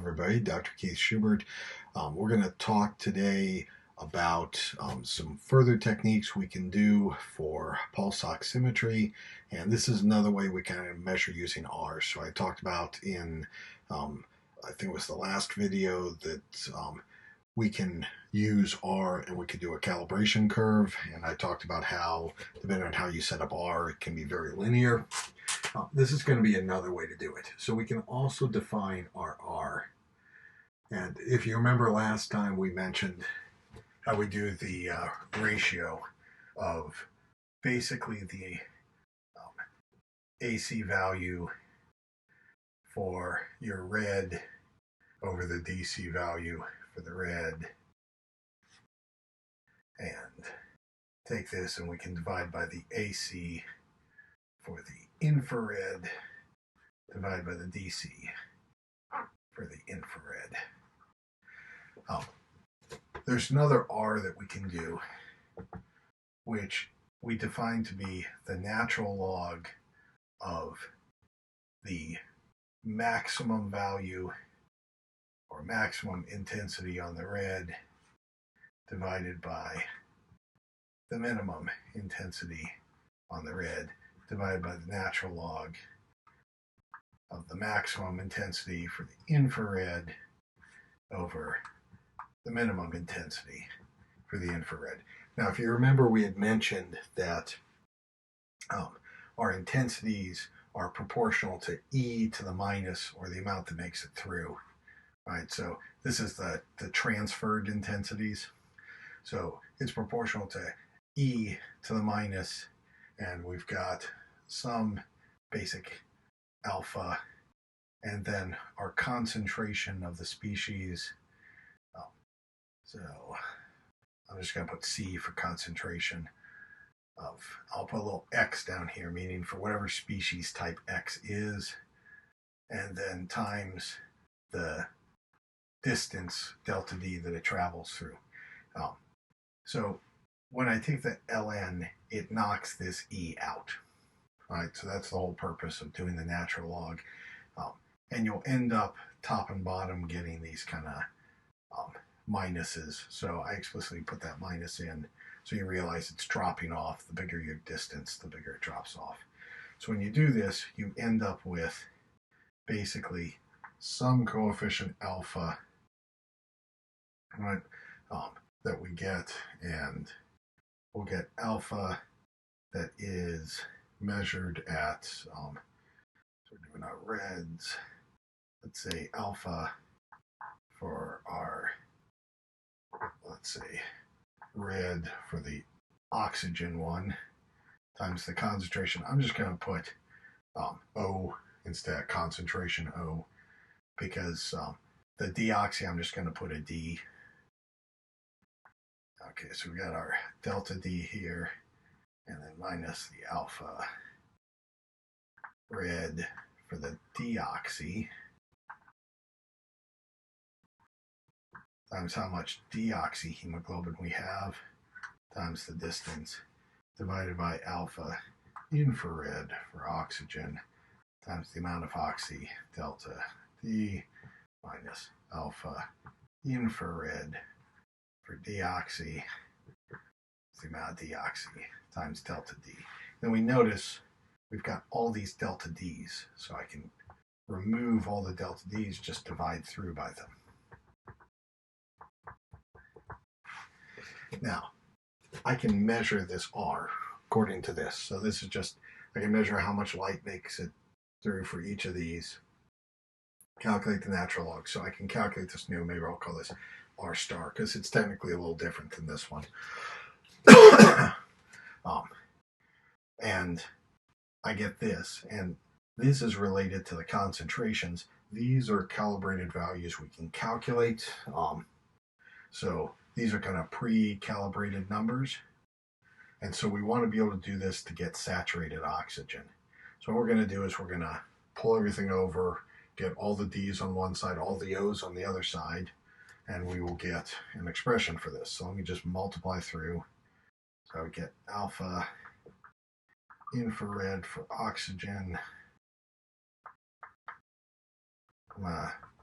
everybody. Dr. Keith Schubert. We're going to talk today about some further techniques we can do for pulse oximetry, and this is another way we kind of measure using R. So I talked about in, I think it was the last video, that we can use R and we can do a calibration curve, and I talked about how, depending on how you set up R, it can be very linear. This is going to be another way to do it. So we can also define our R. And if you remember last time, we mentioned how we do the ratio of basically the AC value for your red over the DC value for the red, and take this and we can divide by the AC for the infrared, divide by the DC for the infrared. There's another R that we can do, which we define to be the natural log of the maximum value or maximum intensity on the red divided by the minimum intensity on the red divided by the natural log of the maximum intensity for the infrared over the minimum intensity for the infrared. Now, if you remember, we had mentioned that our intensities are proportional to E to the minus, or the amount that makes it through. Right, so this is the transferred intensities. So it's proportional to E to the minus, and we've got some basic alpha, and then our concentration of the species. So I'm just going to put C for concentration of, I'll put a little X down here, meaning for whatever species type X is, and then times the distance, delta D, that it travels through. So when I take the ln, it knocks this E out. All right, so that's the whole purpose of doing the natural log. And you'll end up top and bottom getting these kind of minuses. So I explicitly put that minus in so you realize it's dropping off. The bigger your distance, the bigger it drops off. So when you do this, you end up with basically some coefficient alpha, right, that we get, and we'll get alpha that is measured at, so we're doing our reds, let's say alpha for our, let's say red for the oxygen one, times the concentration. I'm just going to put O instead of concentration O, because the deoxy, I'm just going to put a D. Okay, so we got our delta D here, and then minus the alpha red for the deoxy, times how much deoxyhemoglobin we have, times the distance, divided by alpha infrared for oxygen, times the amount of oxy, delta D, minus alpha infrared for deoxy, the amount of deoxy, times delta D. Then we notice we've got all these delta D's, so I can remove all the delta D's, just divide through by them. Now, I can measure this R according to this. So this is just, I can measure how much light makes it through for each of these, calculate the natural log. So I can calculate this new, maybe I'll call this R star, because it's technically a little different than this one. And I get this, and this is related to the concentrations. These are calibrated values we can calculate. So these are kind of pre-calibrated numbers. And so we want to be able to do this to get saturated oxygen. So what we're going to do is we're going to pull everything over, get all the D's on one side, all the O's on the other side, and we will get an expression for this. So let me just multiply through. So I get alpha infrared for oxygen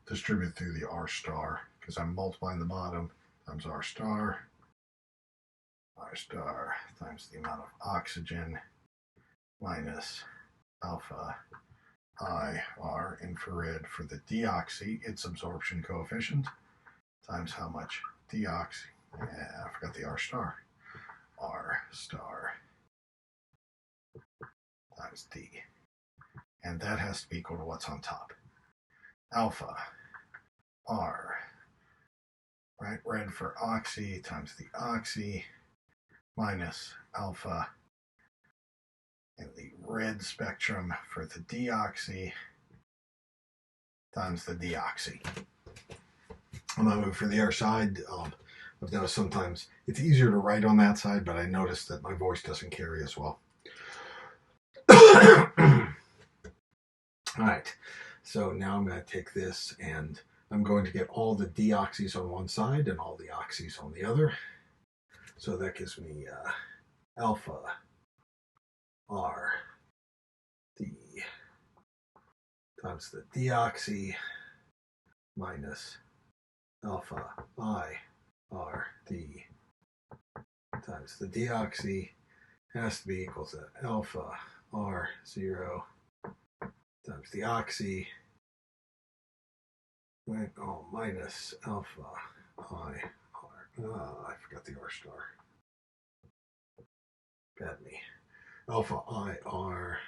distribute through the R star because I'm multiplying the bottom times R star times the amount of oxygen minus alpha IR infrared for the deoxy, its absorption coefficient, times how much deoxy, I forgot the R star times D. And that has to be equal to what's on top. Alpha R, right, red for oxy times the oxy minus alpha in the red spectrum for the deoxy times the deoxy. I'm going to move for the other side. I've noticed sometimes it's easier to write on that side, but I noticed that my voice doesn't carry as well. All right, so now I'm going to take this and I'm going to get all the deoxys on one side and all the oxys on the other. So that gives me alpha R D times the deoxy minus alpha I R D times the deoxy has to be equal to alpha R0 times the oxy minus alpha I R. I forgot the R star. Bad me. Alpha I R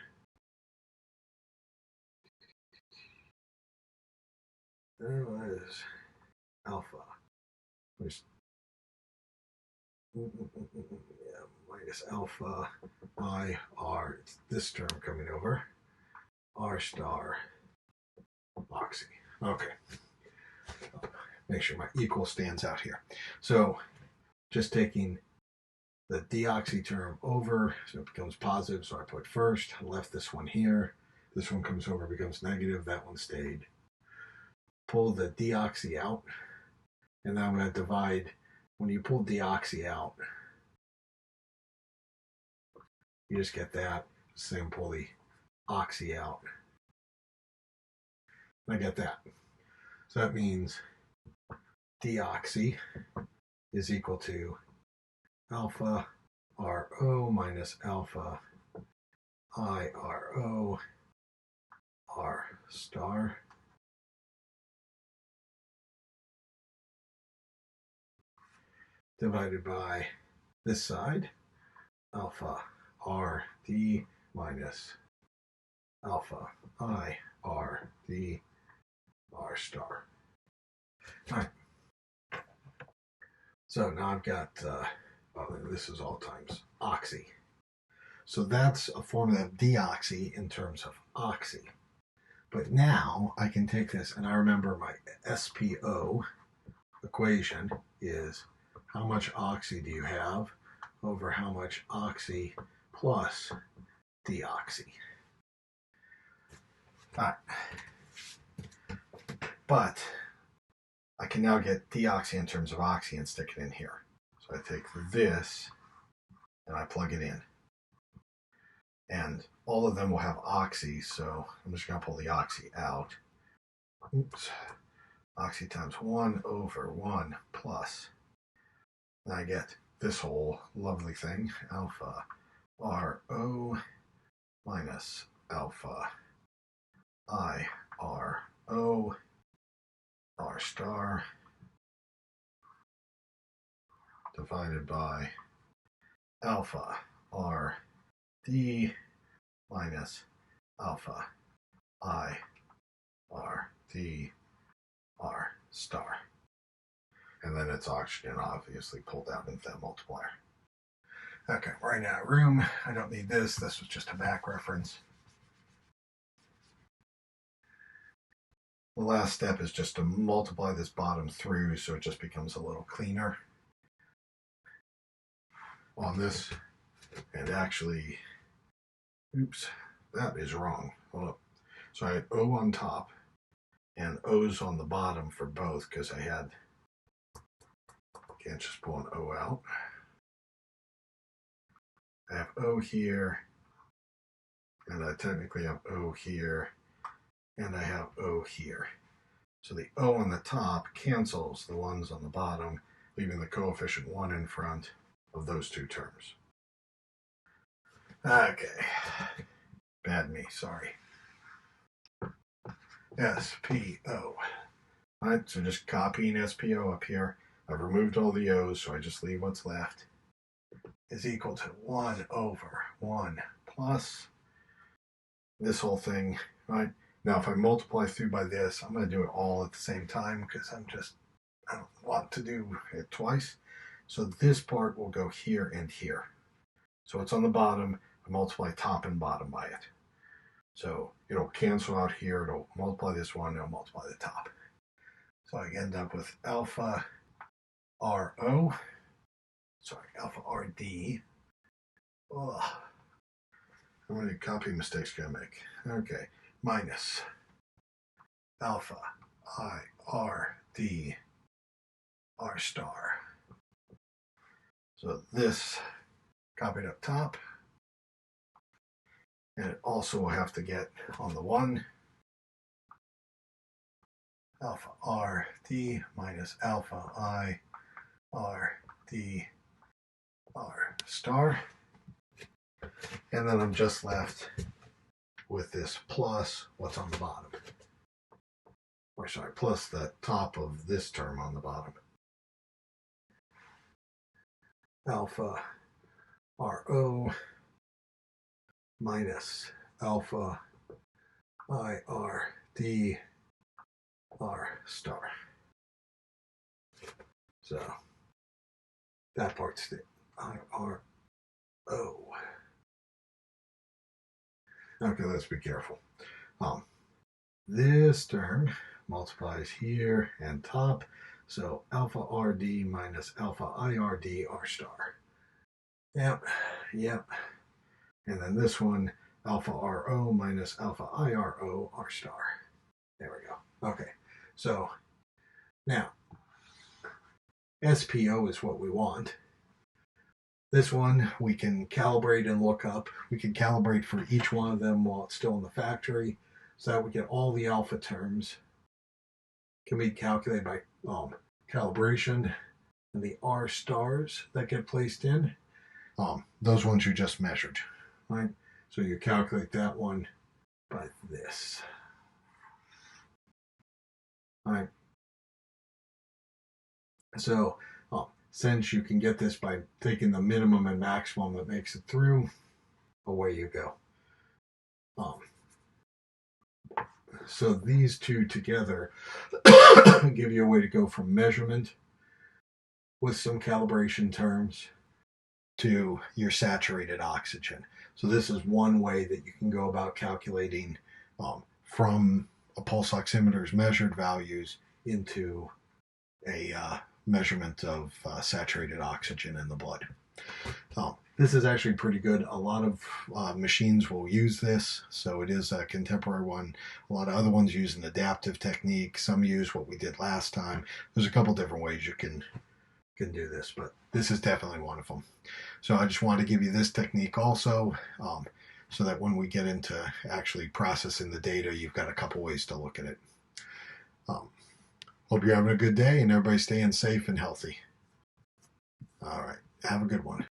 what is alpha? There's minus alpha I R. It's this term coming over. R star oxy. Okay. Make sure my equal stands out here. So just taking the deoxy term over, so it becomes positive, so I put first. I left this one here. This one comes over, becomes negative. That one stayed. Pull the deoxy out, and then I'm going to divide. When you pull deoxy out, you just get that. Same, pull the oxy out. I get that. So that means deoxy is equal to alpha RO minus alpha IRO R star divided by this side, alpha RD minus alpha IRD R star. All right. So now I've got, this is all times oxy. So that's a formula of deoxy in terms of oxy. But now I can take this, and I remember my SPO equation is how much oxy do you have over how much oxy plus deoxy. All right. But I can now get deoxy in terms of oxy and stick it in here. So I take this and I plug it in. And all of them will have oxy, so I'm just going to pull the oxy out. Oops. Oxy times 1 over 1 plus. And I get this whole lovely thing, alpha RO minus alpha IRO R star divided by alpha RD minus alpha IRD R star. And then it's oxygen obviously pulled out into that multiplier. Okay, running out of room. I don't need this. This was just a back reference. The last step is just to multiply this bottom through so it just becomes a little cleaner on this. And actually, oops, that is wrong. Hold up. So I had O on top and O's on the bottom for both because I had, can't just pull an O out. I have O here, and I technically have O here, and I have O here. So the O on the top cancels the ones on the bottom, leaving the coefficient 1 in front of those two terms. Okay. Bad me, sorry. SPO. Alright, so just copying SPO up here. I've removed all the O's, so I just leave what's left. Is equal to 1 over 1 plus this whole thing, right? Now, if I multiply through by this, I'm going to do it all at the same time because I don't want to do it twice. So this part will go here and here. So it's on the bottom. I multiply top and bottom by it. So it'll cancel out here. It'll multiply this one. It'll multiply the top. So I end up with alpha RO. Sorry, alpha RD. Ugh. How many copy mistakes can I make? Okay. Minus alpha IRD R star. So this copied up top. And it also will have to get on the 1. Alpha RD minus alpha IRD R star. And then I'm just left with this plus what's on the bottom. Or sorry, plus the top of this term on the bottom. Alpha RO minus alpha IRD R star. So that part's the IRO. Okay, let's be careful. This term multiplies here and top, so alpha RD minus alpha IRD R star. Yep. And then this one, alpha RO minus alpha IRO R star. There we go. Okay, so now SPO is what we want. This one we can calibrate and look up. We can calibrate for each one of them while it's still in the factory, so that we get all the alpha terms can be calculated by calibration, and the R stars that get placed in, those ones you just measured, right? So you calculate that one by this, right? So since you can get this by taking the minimum and maximum that makes it through, away you go. So these two together give you a way to go from measurement with some calibration terms to your saturated oxygen. So this is one way that you can go about calculating from a pulse oximeter's measured values into a measurement of saturated oxygen in the blood. This is actually pretty good. A lot of machines will use this, so it is a contemporary one. A lot of other ones use an adaptive technique. Some use what we did last time. There's a couple different ways you can do this, but this is definitely one of them. So I just wanted to give you this technique also, so that when we get into actually processing the data, you've got a couple ways to look at it. Hope you're having a good day and everybody's staying safe and healthy. All right, have a good one.